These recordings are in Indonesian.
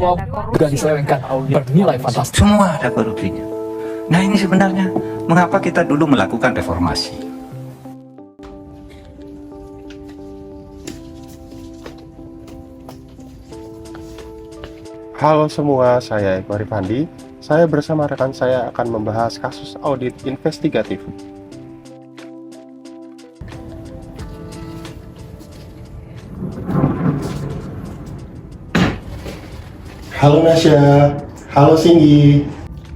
suap juga diselewengkan bernilai fantastis. Semua ada korupsinya. Nah ini sebenarnya mengapa kita dulu melakukan reformasi. Halo semua, saya Eko Rifandi. Saya bersama rekan saya akan membahas kasus audit investigatif. Halo Nasya, halo Singgi.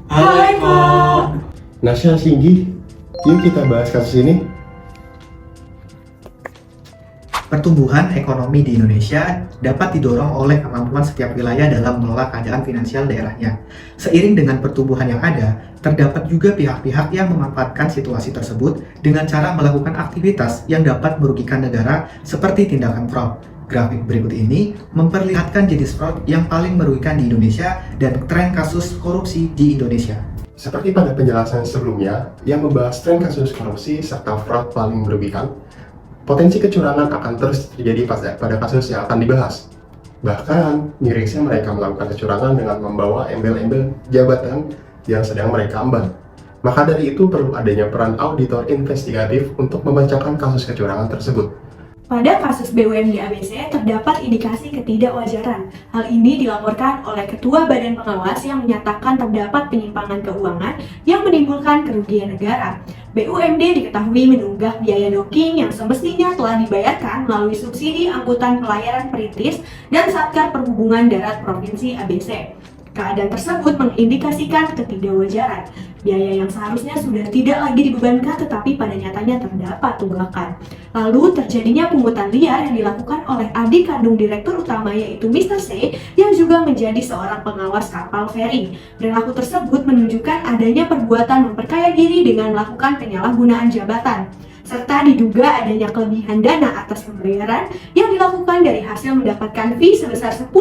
Hai Kak. Nasya, Singgi, yuk kita bahas kasus ini. Pertumbuhan ekonomi di Indonesia dapat didorong oleh kemampuan setiap wilayah dalam mengelola keadaan finansial daerahnya. Seiring dengan pertumbuhan yang ada, terdapat juga pihak-pihak yang memanfaatkan situasi tersebut dengan cara melakukan aktivitas yang dapat merugikan negara seperti tindakan fraud. Grafik berikut ini memperlihatkan jenis fraud yang paling merugikan di Indonesia dan tren kasus korupsi di Indonesia. Seperti pada penjelasan sebelumnya yang membahas tren kasus korupsi serta fraud paling merugikan, potensi kecurangan akan terus terjadi pada kasus yang akan dibahas. Bahkan, mirisnya mereka melakukan kecurangan dengan membawa embel-embel jabatan yang sedang mereka emban. Maka dari itu perlu adanya peran auditor investigatif untuk membacakan kasus kecurangan tersebut. Pada kasus BUMD ABC terdapat indikasi ketidakwajaran. Hal ini dilaporkan oleh Ketua Badan Pengawas yang menyatakan terdapat penyimpangan keuangan yang menimbulkan kerugian negara. BUMD diketahui menunggak biaya docking yang semestinya telah dibayarkan melalui subsidi angkutan pelayaran perintis dan Satker Perhubungan Darat Provinsi ABC. Keadaan tersebut mengindikasikan ketidakwajaran. Biaya yang seharusnya sudah tidak lagi dibebankan tetapi pada nyatanya terdapat tunggakan. Lalu terjadinya pungutan liar yang dilakukan oleh adik kandung Direktur Utama yaitu Mr. C yang juga menjadi seorang pengawas kapal feri. Perilaku tersebut menunjukkan adanya perbuatan memperkaya diri dengan melakukan penyalahgunaan jabatan, serta diduga adanya kelebihan dana atas pembayaran yang dilakukan dari hasil mendapatkan fee sebesar 10%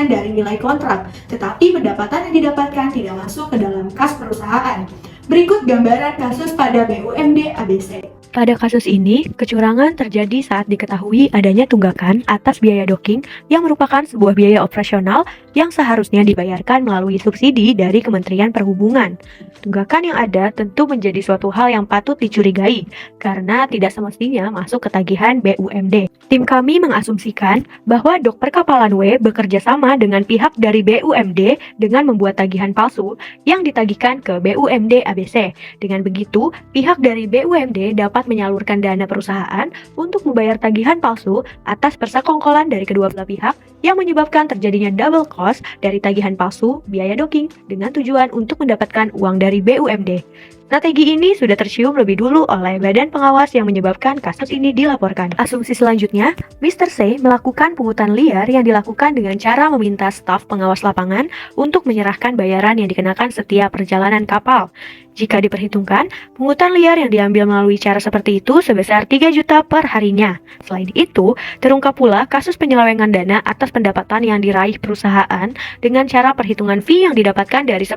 dari nilai kontrak, tetapi pendapatan yang didapatkan tidak masuk ke dalam kas perusahaan. Berikut gambaran kasus pada BUMD ABC. Pada kasus ini, kecurangan terjadi saat diketahui adanya tunggakan atas biaya docking yang merupakan sebuah biaya operasional yang seharusnya dibayarkan melalui subsidi dari Kementerian Perhubungan. Tunggakan yang ada tentu menjadi suatu hal yang patut dicurigai karena tidak semestinya masuk ke tagihan BUMD. Tim kami mengasumsikan bahwa Dok Perkapalan W bekerja sama dengan pihak dari BUMD dengan membuat tagihan palsu yang ditagihkan ke BUMD ABC. Dengan begitu, pihak dari BUMD dapat menyalurkan dana perusahaan untuk membayar tagihan palsu atas persekongkolan dari kedua belah pihak yang menyebabkan terjadinya double cost dari tagihan palsu biaya docking dengan tujuan untuk mendapatkan uang dari BUMD. Strategi ini sudah tercium lebih dulu oleh badan pengawas yang menyebabkan kasus ini dilaporkan. Asumsi selanjutnya, Mr. C melakukan pungutan liar yang dilakukan dengan cara meminta staf pengawas lapangan untuk menyerahkan bayaran yang dikenakan setiap perjalanan kapal. Jika diperhitungkan, pungutan liar yang diambil melalui cara seperti itu sebesar 3 juta per harinya. Selain itu, terungkap pula kasus penyelewengan dana atas pendapatan yang diraih perusahaan dengan cara perhitungan fee yang didapatkan dari 10%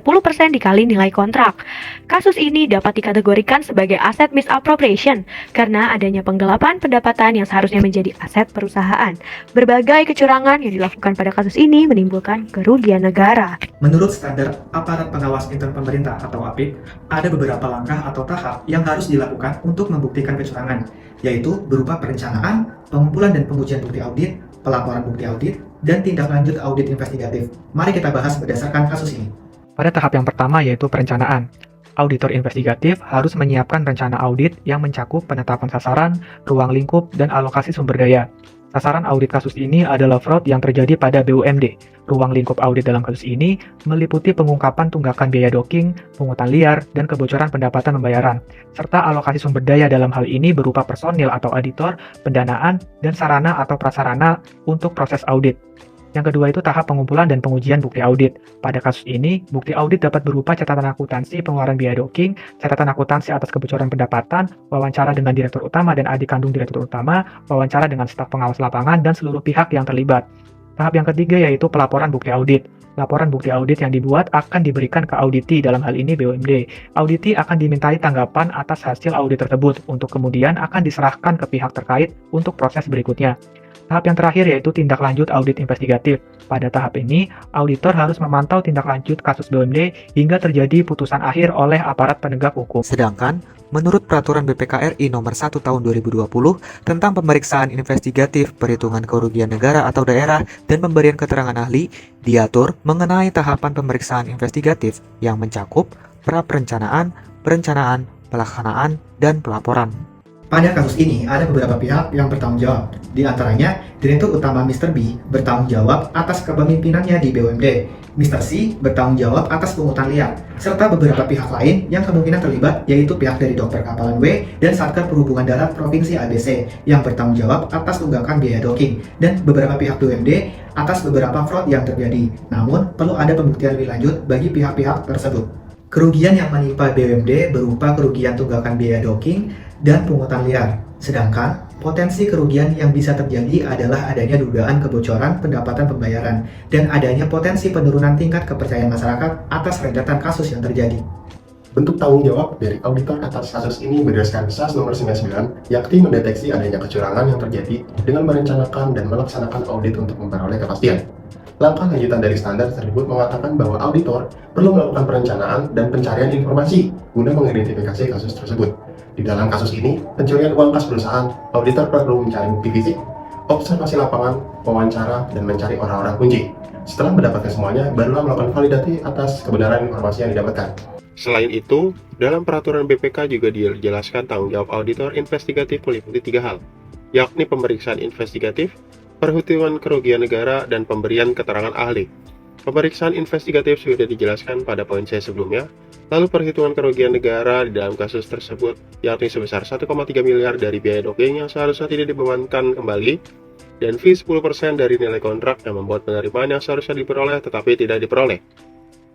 dikali nilai kontrak. Kasus ini dapat dikategorikan sebagai aset misappropriation karena adanya penggelapan pendapatan yang seharusnya menjadi aset perusahaan. Berbagai kecurangan yang dilakukan pada kasus ini menimbulkan kerugian negara. Menurut standar Aparat Pengawas Intern Pemerintah atau APIP, ada beberapa langkah atau tahap yang harus dilakukan untuk membuktikan kecurangan, yaitu berupa perencanaan, pengumpulan dan pengujian bukti audit, pelaporan bukti audit, dan tindak lanjut audit investigatif. Mari kita bahas berdasarkan kasus ini. Pada tahap yang pertama yaitu perencanaan. Auditor investigatif harus menyiapkan rencana audit yang mencakup penetapan sasaran, ruang lingkup, dan alokasi sumber daya. Sasaran audit kasus ini adalah fraud yang terjadi pada BUMD. Ruang lingkup audit dalam kasus ini meliputi pengungkapan tunggakan biaya docking, pungutan liar, dan kebocoran pendapatan pembayaran, serta alokasi sumber daya dalam hal ini berupa personil atau auditor, pendanaan, dan sarana atau prasarana untuk proses audit. Yang kedua itu tahap pengumpulan dan pengujian bukti audit. Pada kasus ini, bukti audit dapat berupa catatan akuntansi pengeluaran biaya docking, catatan akuntansi atas kebocoran pendapatan, wawancara dengan Direktur Utama dan adik kandung Direktur Utama, wawancara dengan staf pengawas lapangan, dan seluruh pihak yang terlibat. Tahap yang ketiga yaitu pelaporan bukti audit. Laporan bukti audit yang dibuat akan diberikan ke auditi, dalam hal ini BUMD. Auditi akan dimintai tanggapan atas hasil audit tersebut, untuk kemudian akan diserahkan ke pihak terkait untuk proses berikutnya. Tahap yang terakhir yaitu tindak lanjut audit investigatif. Pada tahap ini, auditor harus memantau tindak lanjut kasus BUMD hingga terjadi putusan akhir oleh aparat penegak hukum. Sedangkan, menurut Peraturan BPK RI Nomor 1 Tahun 2020 tentang pemeriksaan investigatif, perhitungan kerugian negara atau daerah, dan pemberian keterangan ahli, diatur mengenai tahapan pemeriksaan investigatif yang mencakup pra-perencanaan, perencanaan, pelaksanaan, dan pelaporan. Pada kasus ini, ada beberapa pihak yang bertanggung jawab. Di antaranya, Direktur Utama Mr. B bertanggung jawab atas kepemimpinannya di BUMD, Mr. C bertanggung jawab atas pungutan liar, serta beberapa pihak lain yang kemungkinan terlibat, yaitu pihak dari Dokter Kapalan W dan Satker Perhubungan Darat Provinsi ABC yang bertanggung jawab atas tunggakan biaya docking, dan beberapa pihak BUMD atas beberapa fraud yang terjadi. Namun, perlu ada pembuktian lebih lanjut bagi pihak-pihak tersebut. Kerugian yang menimpa BUMD berupa kerugian tunggakan biaya docking dan pungutan liar. Sedangkan, potensi kerugian yang bisa terjadi adalah adanya dugaan kebocoran pendapatan pembayaran dan adanya potensi penurunan tingkat kepercayaan masyarakat atas rentetan kasus yang terjadi. Bentuk tanggung jawab dari auditor atas kasus ini berdasarkan SAS nomor 99, yakni mendeteksi adanya kecurangan yang terjadi dengan merencanakan dan melaksanakan audit untuk memperoleh kepastian. Langkah lanjutan dari standar tersebut mengatakan bahwa auditor perlu melakukan perencanaan dan pencarian informasi guna mengidentifikasi kasus tersebut. Di dalam kasus ini, pencurian uang kas perusahaan, auditor perlu mencari bukti fisik, observasi lapangan, wawancara, dan mencari orang-orang kunci. Setelah mendapatkan semuanya, barulah melakukan validasi atas kebenaran informasi yang didapatkan. Selain itu, dalam peraturan BPK juga dijelaskan tanggung jawab auditor investigatif meliputi 3 hal, yakni pemeriksaan investigatif, perhitungan kerugian negara, dan pemberian keterangan ahli. Pemeriksaan investigatif sudah dijelaskan pada poin C sebelumnya, lalu perhitungan kerugian negara di dalam kasus tersebut, yakni sebesar 1,3 miliar dari biaya docking yang seharusnya tidak dibebankan kembali, dan fee 10% dari nilai kontrak yang membuat penerimaan yang seharusnya diperoleh tetapi tidak diperoleh.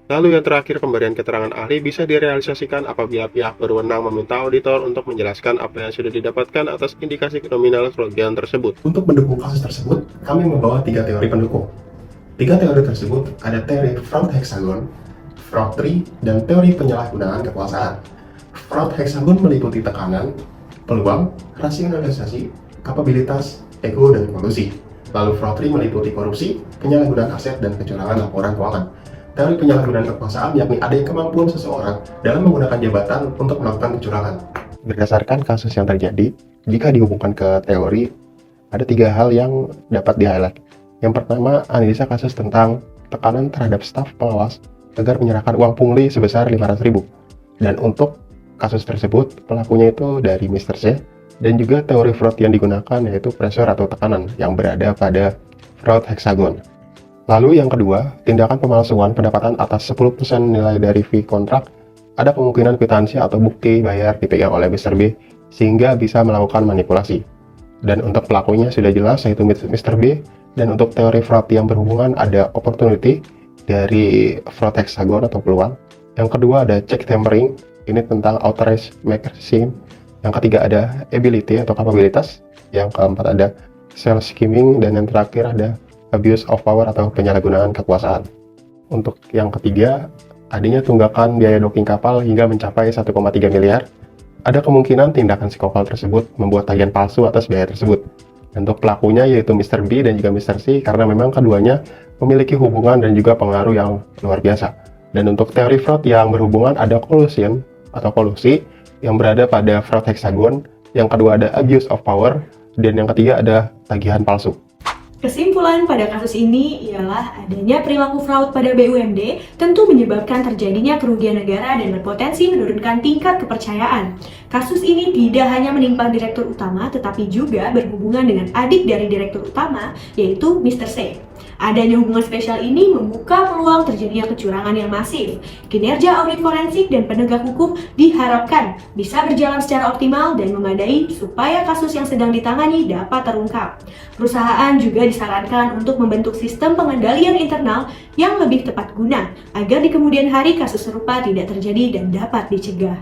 Lalu yang terakhir, pemberian keterangan ahli bisa direalisasikan apabila pihak berwenang meminta auditor untuk menjelaskan apa yang sudah didapatkan atas indikasi nominal kerugian tersebut. Untuk mendukung kasus tersebut, kami membawa 3 teori pendukung. 3 teori tersebut ada teori fraud hexagon, fraud tree, dan teori penyalahgunaan kekuasaan. Fraud hexagon meliputi tekanan, peluang, rasionalisasi, kapabilitas, ego, dan kolusi. Lalu fraud tree meliputi korupsi, penyalahgunaan aset, dan kecurangan laporan keuangan. Teori penyalahgunaan kekuasaan yakni adanya kemampuan seseorang dalam menggunakan jabatan untuk melakukan kecurangan. Berdasarkan kasus yang terjadi, jika dihubungkan ke teori, ada 3 hal yang dapat di-highlight. Yang pertama, analisa kasus tentang tekanan terhadap staf pengawas agar menyerahkan uang pungli sebesar 500.000. Dan untuk kasus tersebut, pelakunya itu dari Mr. C, dan juga teori fraud yang digunakan yaitu pressure atau tekanan yang berada pada fraud hexagon. Lalu yang kedua, tindakan pemalsuan pendapatan atas 10% nilai dari fee kontrak, ada kemungkinan kwitansi atau bukti bayar dipegang oleh Mr. B sehingga bisa melakukan manipulasi. Dan untuk pelakunya sudah jelas yaitu Mr. B, dan untuk teori fraud yang berhubungan ada opportunity dari fraud hexagon atau peluang. Yang kedua ada check tampering, ini tentang authorized mechanism. Yang ketiga ada ability atau kapabilitas. Yang keempat ada sales skimming, dan yang terakhir ada abuse of power atau penyalahgunaan kekuasaan. Untuk yang ketiga, adanya tunggakan biaya docking kapal hingga mencapai 1,3 miliar. Ada kemungkinan tindakan si kopal tersebut membuat tagihan palsu atas biaya tersebut. Untuk pelakunya yaitu Mr. B dan juga Mr. C karena memang keduanya memiliki hubungan dan juga pengaruh yang luar biasa. Dan untuk teori fraud yang berhubungan ada collusion atau kolusi yang berada pada fraud hexagon. Yang kedua ada abuse of power, dan yang ketiga ada tagihan palsu. Kesimpulan pada kasus ini ialah adanya perilaku fraud pada BUMD tentu menyebabkan terjadinya kerugian negara dan berpotensi menurunkan tingkat kepercayaan. Kasus ini tidak hanya menimpa Direktur Utama tetapi juga berhubungan dengan adik dari Direktur Utama yaitu Mr. C. Adanya hubungan spesial ini membuka peluang terjadinya kecurangan yang masif. Kinerja audit forensik dan penegak hukum diharapkan bisa berjalan secara optimal dan memadai supaya kasus yang sedang ditangani dapat terungkap. Perusahaan juga disarankan untuk membentuk sistem pengendalian internal yang lebih tepat guna agar di kemudian hari kasus serupa tidak terjadi dan dapat dicegah.